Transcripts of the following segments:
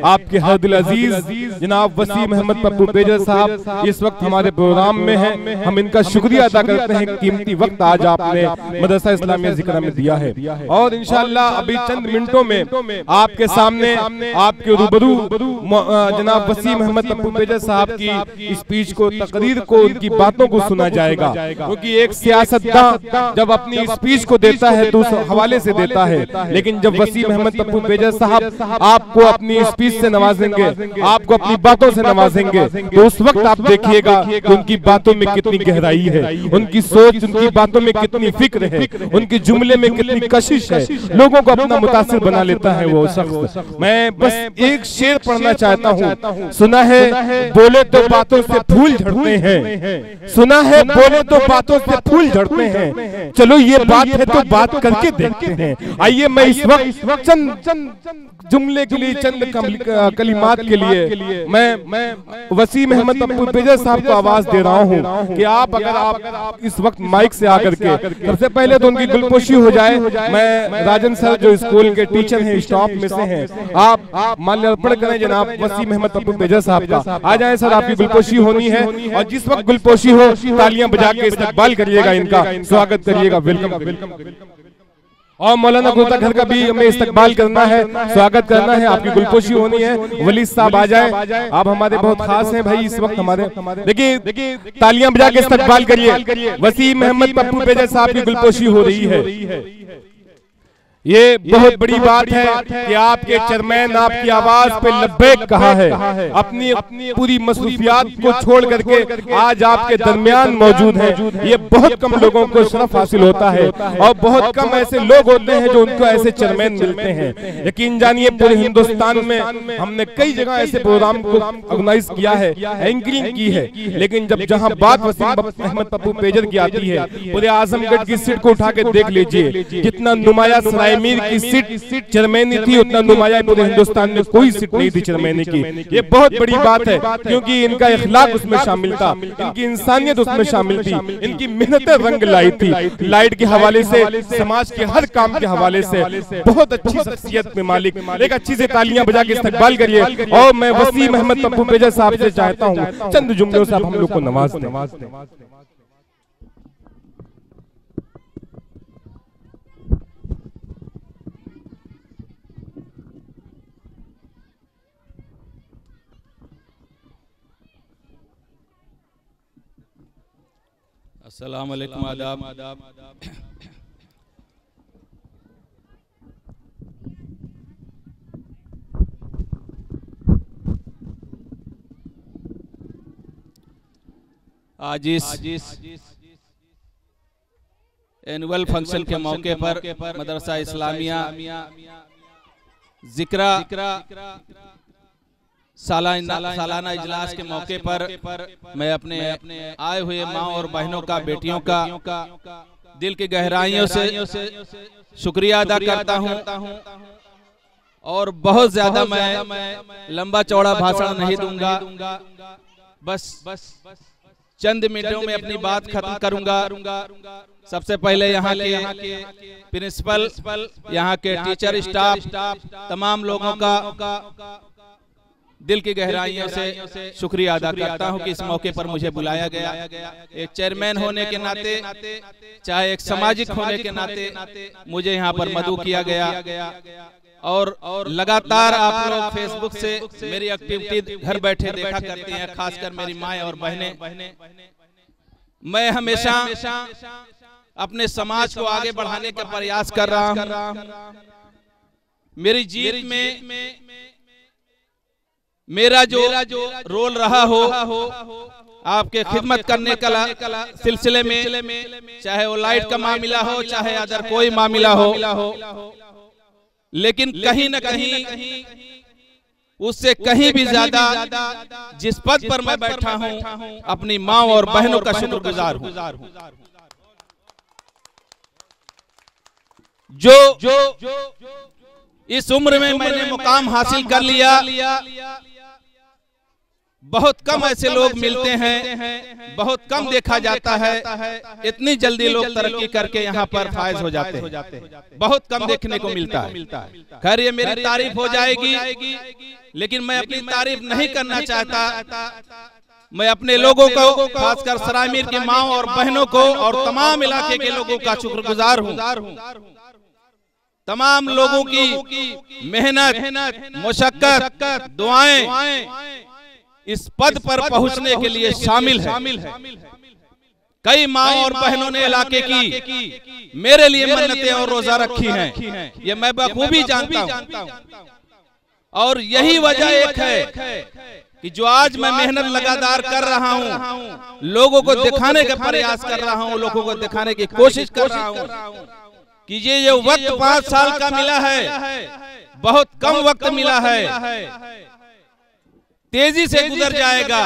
आपके हर दिल अजीज जनाब वसीम अहमद पप्पू पेजर साहब इस वक्त हमारे प्रोग्राम में हैं। हम इनका शुक्रिया अदा करते हैं, कीमती वक्त आज आपने मदरसा इस्लामिया ज़िक्रा में दिया है। और इंशाअल्लाह अभी चंद मिनटों में आपके सामने आपके रूबरू जनाब वसीम अहमद पप्पू पेजर साहब की स्पीच को, तकरीर को, उनकी बातों को सुना जाएगा। क्योंकि एक सियासतदान जब अपनी स्पीच को देता है तो उस हवाले से देता है, लेकिन जब वसीम अहमद पप्पू पेजर साहब आपको अपनी स्पीच से नवाजेंगे, आपको अपनी बातों से नवाजेंगे, तो उस वक्त आप देखिएगा कि उनकी बातों में कितनी गहराई है, उनकी सोच, उनकी बातों में कितनी फिक्र है, उनके जुमले में कितनी कशिश है, लोगों को अपना मुतासिर बना लेता है वो शख्स। मैं बस एक शेर पढ़ना चाहता हूँ। सुना है बोले तो बातों से फूल झड़ते हैं, सुना है बोले तो बातों से फूल झड़ते हैं, चलो ये बात है तो बात करके देखते हैं। आइए मैं इस वक्त चंद जुमले के लिए, चंद कलिमात के लिए मैं वसीम अहमद पप्पू पेजर साहब को आवाज दे रहा हूं कि आप अगर आप इस वक्त माइक से आकर के सबसे पहले तो उनकी गुलपोशी हो जाए। मैं राजन सर जो स्कूल के टीचर हैं, स्टाफ में से हैं, आप माल्यार्पण करें जनाब वसीम अहमद पप्पू पेजर साहब का। आ जाए सर, आपकी गुलपोशी होनी है और जिस वक्त गुलपोशी हो तालियां बजा के इस्तकबाल करिएगा, इनका स्वागत करिएगा, वेलकम। और मौलाना गुलता घर का भी हमें इस्तकबाल करना है, स्वागत करना है, आपकी गुलपोशी होनी है। वली साहब आ जाए, आप हमारे बहुत खास हैं भाई इस वक्त हमारे। देखिए तालियां बजा के इस्तकबाल करिए, वसीम अहमद पप्पू पेजर साहब की गुलपोशी हो रही है। ये बहुत बड़ी बात है कि आपके चेयरमैन आपकी आवाज पे लब्बैक कहा है, अपनी पूरी मसरूफियात को छोड़ करके आज आपके दरमियान मौजूद हैं। ये बहुत कम लोगों को शरफ हासिल होता है और बहुत कम ऐसे लोग होते हैं जो उनको ऐसे चेयरमैन मिलते हैं। यकीन जानिए पूरे हिंदुस्तान में हमने कई जगह ऐसे प्रोग्राम को ऑर्गेनाइज किया है, एंकरिंग की है, लेकिन जहां बात वसीम अहमद पप्पू पेजर की आती है, पूरे आजमगढ़ की सीट को उठा के देख लीजिए, जितना नुमाया मीर की सीट चेयरमैनी थी, उतना नुमाया पूरे हिंदुस्तान में कोई सीट नहीं थी चेयरमैनी की। ये बहुत बड़ी बात है क्योंकि इनका इखलाक उसमें शामिल था, इनकी इंसानियत उसमें शामिल थी, इनकी मेहनतें रंग लाई थी। लाइट के हवाले से, समाज के हर काम के हवाले से बहुत अच्छी शख्सियत में मालिक। एक अच्छी से तालियां बजा के इस्तकबाल करिए। और मैं वसीम अहमद पप्पू पेजर साहब से चाहता हूँ चंद जुमलों से आप हम लोग को नवाज दें। अस्सलाम वालेकुम, आदाब। आज इस एनुअल फंक्शन के मौके पर मदरसा इस्लामिया ज़िक्रा सालाना इजलास के मौके पर मैं अपने आए हुए माँ और बहनों का, बेटियों का दिल की गहराइयों से शुक्रिया अदा करता हूँ। और बहुत ज्यादा मैं लंबा चौड़ा भाषण नहीं दूंगा, बस चंद मिनटों में अपनी बात खत्म करूंगा। सबसे पहले यहाँ के प्रिंसिपल, यहाँ के टीचर स्टाफ, तमाम लोगों का दिल की गहराइयों से शुक्रिया अदा करता हूं कि इस मौके पर मुझे बुलाया गया। एक चेयरमैन होने के नाते, चाहे एक सामाजिक होने के नाते मुझे यहाँ पर मदऊ किया गया। और लगातार आप लोग फेसबुक से मेरी एक्टिविटी घर बैठे देखा करते हैं, खासकर मेरी माएँ और बहनें। मैं हमेशा अपने समाज को आगे बढ़ाने का प्रयास कर रहा हूँ। मेरी जीत में मेरा जो रोल रहा हो आपके खिदमत करने का सिलसिले में, चाहे वो लाइट का मामला हो, चाहे अदर कोई मामला हो, लेकिन कहीं न कहीं उससे कहीं भी ज्यादा जिस पद पर मैं बैठा हूं अपनी माँ और बहनों का शुक्रगुजार हूं। जो इस उम्र में मैंने मुकाम हासिल कर लिया, बहुत कम ऐसे लोग मिलते हैं, बहुत कम देखा जाता है। इतनी जल्दी लोग तरक्की करके यहाँ पर फायज हो जाते हैं, बहुत कम देखने को मिलता है। खैर ये मेरी तारीफ हो जाएगी, लेकिन मैं अपनी तारीफ नहीं करना चाहता। मैं अपने लोगों को, खासकर सरायमीर की माँ और बहनों को और तमाम इलाके के लोगों का शुक्रगुजार हूँ। तमाम लोगों की मेहनत, मुशक्कत, दुआएं इस पद पर पहुंचने के लिए शामिल है। कई माँ और बहनों ने इलाके की मेरे लिए मन्नतें और रोजा रखी हैं, ये मैं बखूबी जानता हूँ। और यही वजह एक है कि जो आज मैं मेहनत लगातार कर रहा हूँ, लोगों को दिखाने का प्रयास कर रहा हूँ, लोगों को दिखाने की कोशिश कर रहा हूँ कि ये जो वक्त 5 साल का मिला है, बहुत कम वक्त मिला है, तेजी से गुजर जाएगा।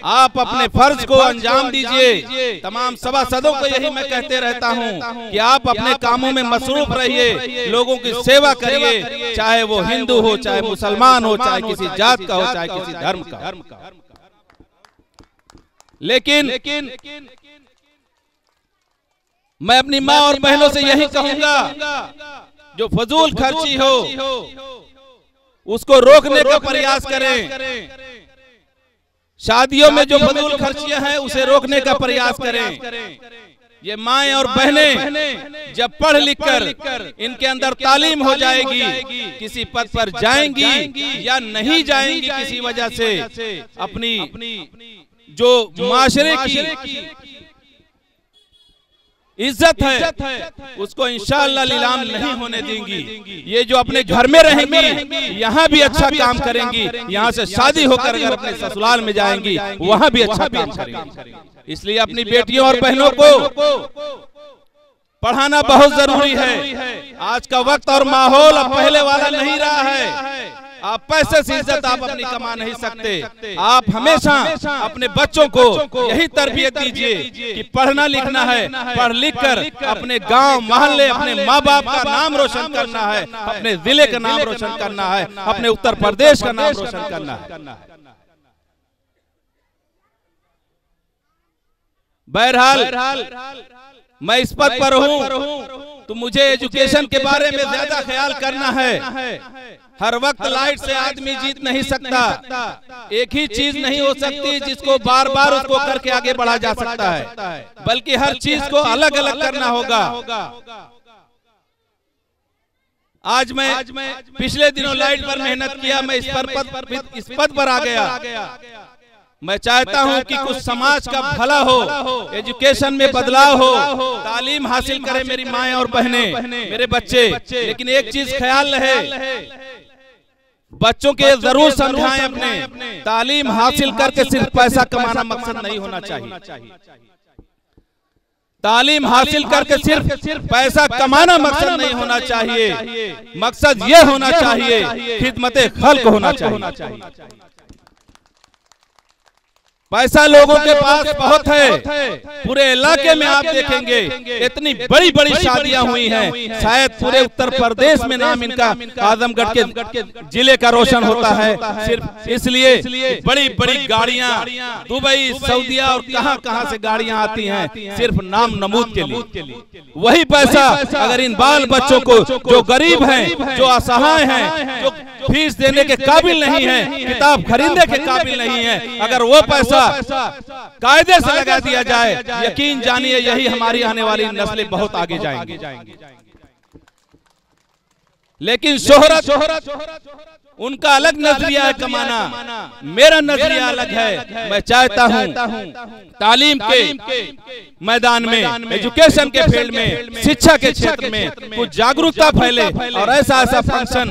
आप अपने फर्ज को अंजाम दीजिए। तमाम सभासदों को यही मैं कहते रहता हूं कि आप अपने कामों में मसरूफ रहिए, लोगों की सेवा करिए, चाहे वो हिंदू हो, चाहे मुसलमान हो, चाहे किसी जात का हो, चाहे किसी धर्म का। लेकिन मैं अपनी माँ और बहनों से यही कहूंगा, जो फजूल खर्ची हो उसको रोकने का प्रयास करें। शादियों में जो फजूल खर्चियां हैं उसे रोकने का प्रयास करें। ये माएं और बहनें जब पढ़ लिख कर इनके अंदर तालीम हो जाएगी, किसी पद पर जाएंगी या नहीं जाएंगी, किसी वजह से अपनी जो माशरे की इज्जत है उसको इंशाअल्लाह नीलाम नहीं होने देंगी। ये जो अपने घर में रहेंगी, यहाँ भी अच्छा काम करेंगी, यहाँ से शादी होकर अगर अपने ससुराल में जाएंगी वहाँ भी अच्छा काम करेंगी। इसलिए अपनी बेटियों और बहनों को पढ़ाना बहुत जरूरी है। आज का वक्त और माहौल अब पहले वाला नहीं रहा है। आप पैसे से इज्जत आप अपनी कमा नहीं सकते। आप हमेशा अपने बच्चों को यही तरबियत दीजिए कि पढ़ना लिखना है, पढ़ लिख कर अपने गांव मोहल्ले, अपने माँ बाप का नाम रोशन करना है, अपने जिले का नाम रोशन करना है, अपने उत्तर प्रदेश का नाम रोशन करना है। बहरहाल मैं इस पद पर हूँ तो मुझे एजुकेशन के बारे में ज्यादा ख्याल करना है। हर वक्त लाइट से आदमी जीत नहीं सकता। एक ही चीज नहीं हो सकती जिसको बार बार उसको करके आगे बढ़ा जा सकता है, बल्कि हर चीज को अलग अलग करना होगा। आज मैं पिछले दिनों लाइट पर मेहनत किया, मैं इस पद पर आ गया। मैं चाहता हूं कि कुछ समाज का भला हो, एजुकेशन में बदलाव हो, तालीम हासिल करें मेरी माएं और बहनें, मेरे बच्चे। लेकिन एक चीज ख्याल रहे, बच्चों के जरूर समझाएं, अपने तालीम हासिल करके सिर्फ पैसा कमाना मकसद नहीं होना चाहिए। तालीम हासिल करके सिर्फ पैसा कमाना मकसद नहीं होना चाहिए। मकसद ये होना चाहिए, खिदमत खल्क होना चाहिए। पैसा लोगों के पास बहुत है, पूरे इलाके में आप देखेंगे इतनी बड़ी बड़ी शादियां हुई हैं, शायद पूरे उत्तर प्रदेश में नाम इनका आजमगढ़ के जिले का रोशन होता है। सिर्फ इसलिए बड़ी बड़ी गाड़ियां दुबई, सऊदीया और कहां से गाड़ियां आती हैं सिर्फ नाम नमूद के लिए। वही पैसा अगर इन बाल बच्चों को, जो गरीब हैं, जो असहाय हैं, जो फीस देने के काबिल नहीं है, किताब खरीदने के काबिल नहीं है, अगर वो पैसा कायदे से लगा दिया जाए, यकीन जानिए यही हमारी आने वाली नस्लें बहुत आगे जाएंगी। लेकिन शोहरत उनका अलग नजरिया है कमाना, मेरा नजरिया अलग है। मैं चाहता हूं तालीम के मैदान में, एजुकेशन के फील्ड में, शिक्षा के क्षेत्र में कुछ जागरूकता फैले और ऐसा फंक्शन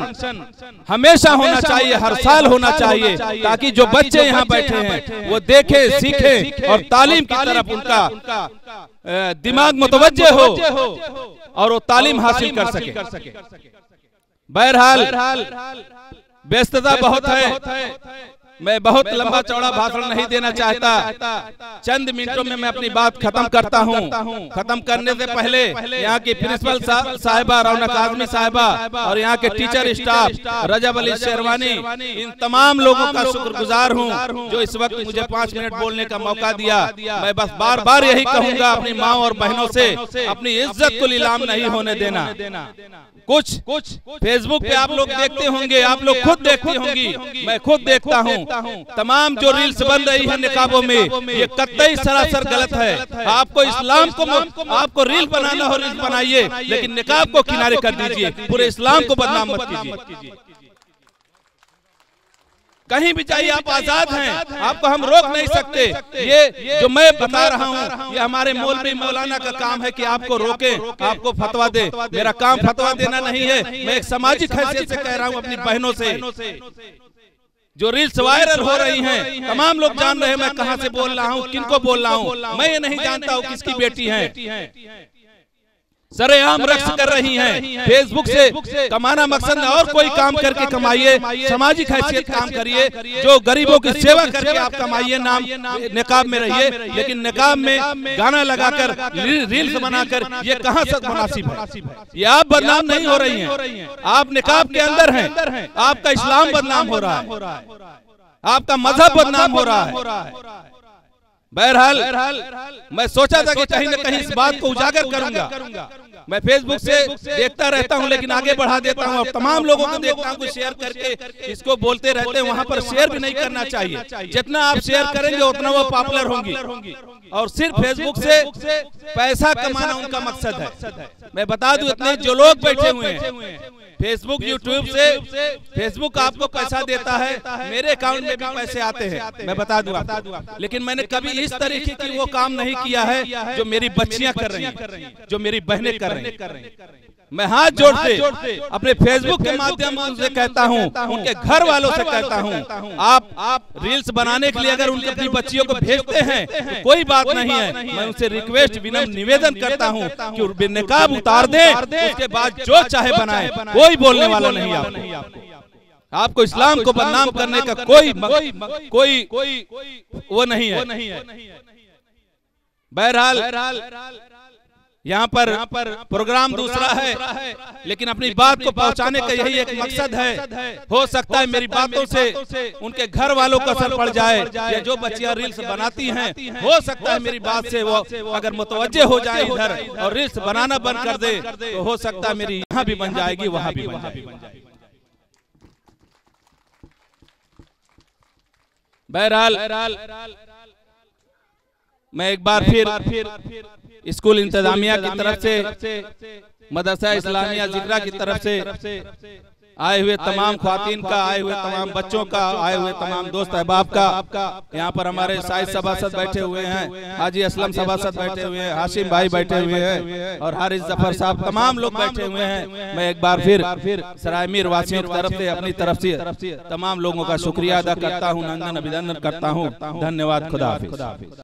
हमेशा होना चाहिए, हर साल होना चाहिए, ताकि जो बच्चे यहाँ बैठे हैं वो देखे, सीखे और तालीम की तरफ उनका दिमाग मुतवज्जे हो और वो तालीम हासिल कर सके। बहरहाल व्यस्तता बहुत है, मैं बहुत लंबा चौड़ा भाषण नहीं देना चाहता, चंद मिनटों में मैं अपनी बात खत्म करता हूं। खत्म करने से पहले यहाँ की प्रिंसिपल साहिबा रौनक आजमी साहिबा और यहाँ के टीचर स्टाफ रजब अली शेरवानी, इन तमाम लोगों का शुक्रगुजार हूँ जो इस वक्त मुझे 5 मिनट बोलने का मौका दिया। मैं बस बार बार यही कहूँगा, अपनी माँ और बहनों से अपनी इज्जत को नीलाम नहीं होने देना। कुछ फेसबुक पे आप लोग देखते होंगे, आप लोग खुद देखती होंगी, मैं खुद देखता हूँ, तमाम जो रील्स बन रही है निकाबों में, ये कतई सरासर गलत है। आपको इस्लाम को आपको रील बनाना हो रील बनाइए, लेकिन निकाब को किनारे कर दीजिए, पूरे इस्लाम को बदनाम मत कीजिए। कहीं भी जाइए, आप आजाद हैं, आपको हम रोक नहीं सकते। ये जो मैं बता रहा हूँ, ये हमारे मौलवी मौलाना का काम है कि आपको रोके, आपको फतवा दे। मेरा काम फतवा देना नहीं है, मैं एक सामाजिक हैसियत से कह रहा हूँ अपनी बहनों से। जो रील्स वायरल हो रही हैं, तमाम लोग जान रहे हैं मैं कहां से बोल रहा हूँ, किनको बोल रहा हूँ। मैं ये नहीं जानता हूँ किसकी बेटी है, सरेआम रक्स कर रही हैं। फेसबुक से कमाना मकसद है, और कोई काम करके कमाइए, सामाजिक हैसियत काम करिए, जो गरीबों की सेवा करके आप कमाइए, नाम निकाब में रहिए। लेकिन निकाब में गाना लगाकर रील्स बनाकर ये कहां तक मुनासिब है? ये आप बदनाम नहीं हो रही हैं, आप निकाब के अंदर हैं, आपका इस्लाम बदनाम हो रहा है, आपका मजहब बदनाम हो रहा है। बहरहाल मैं सोचा था कि कहीं न कहीं इस बात को उजागर करूंगा। मैं फेसबुक से देखता रहता हूं, लेकिन आगे बढ़ा देता हूं। अब तमाम लोगों को देखता हूं, शेयर करके इसको बोलते रहते हैं। वहां पर शेयर भी नहीं करना चाहिए, जितना आप शेयर करेंगे उतना वो पॉपुलर होंगी। और सिर्फ फेसबुक से पैसा कमाना उनका मकसद है। मैं बता दूं, इतने जो लोग बैठे हुए हैं फेसबुक यूट्यूब से, फेसबुक आपको पैसा देता है, मेरे अकाउंट में भी पैसे आते हैं, मैं बता दूं। लेकिन मैंने कभी इस तरीके की वो काम नहीं किया है जो मेरी बच्चियां कर रही हैं, जो मेरी बहनें कर रही हैं। मैं हाथ जोड़ के अपने फेसबुक के माध्यम से उनसे कहता हूं, उनके घर वालों से कहता हूं, आप रील्स बनाने के लिए अगर उनकी अपनी बच्चियों को भेजते हैं तो कोई बात नहीं है। मैं उनसे रिक्वेस्ट विनम्र निवेदन करता हूं कि निकाब उतार दें, उसके बाद जो चाहे बनाए, कोई बोलने वाला नहीं आपको इस्लाम को बदनाम करने का कोई वो नहीं है। बहरहाल यहाँ पर प्रोग्राम दूसरा है, लेकिन अपनी बात को पहुंचाने का यही एक मकसद है। हो सकता है मेरी बातों से उनके घर वालों का असर पड़ जाए, या जो बच्चियां रील्स बनाती हैं, हो सकता है मेरी बात से वो अगर मुतवज्जे हो जाए इधर और रील्स बनाना बंद कर दे, तो हो सकता है मेरी यहाँ भी बन जाएगी, वहां भी बन जाएगी। बहरहाल मैं एक बार फिर स्कूल इंतजामिया की तरफ से, मदरसा इस्लामिया जिक्रा की तरफ से आए हुए तमाम ख्वातीन का, आए हुए तमाम बच्चों का, आए हुए तमाम दोस्त अहबाब का, यहाँ पर हमारे साइद सभासद बैठे हुए हैं, हाजी असलम सभासद बैठे हुए हैं, हाशिम भाई बैठे हुए हैं और हारिस जफर साहब, तमाम लोग बैठे हुए हैं। मैं एक बार फिर सरायमीर वासियों की तरफ से, अपनी तरफ से तमाम लोगों का शुक्रिया अदा करता हूँ, नंदन अभिनंदन करता हूँ। धन्यवाद, खुदा हाफिज।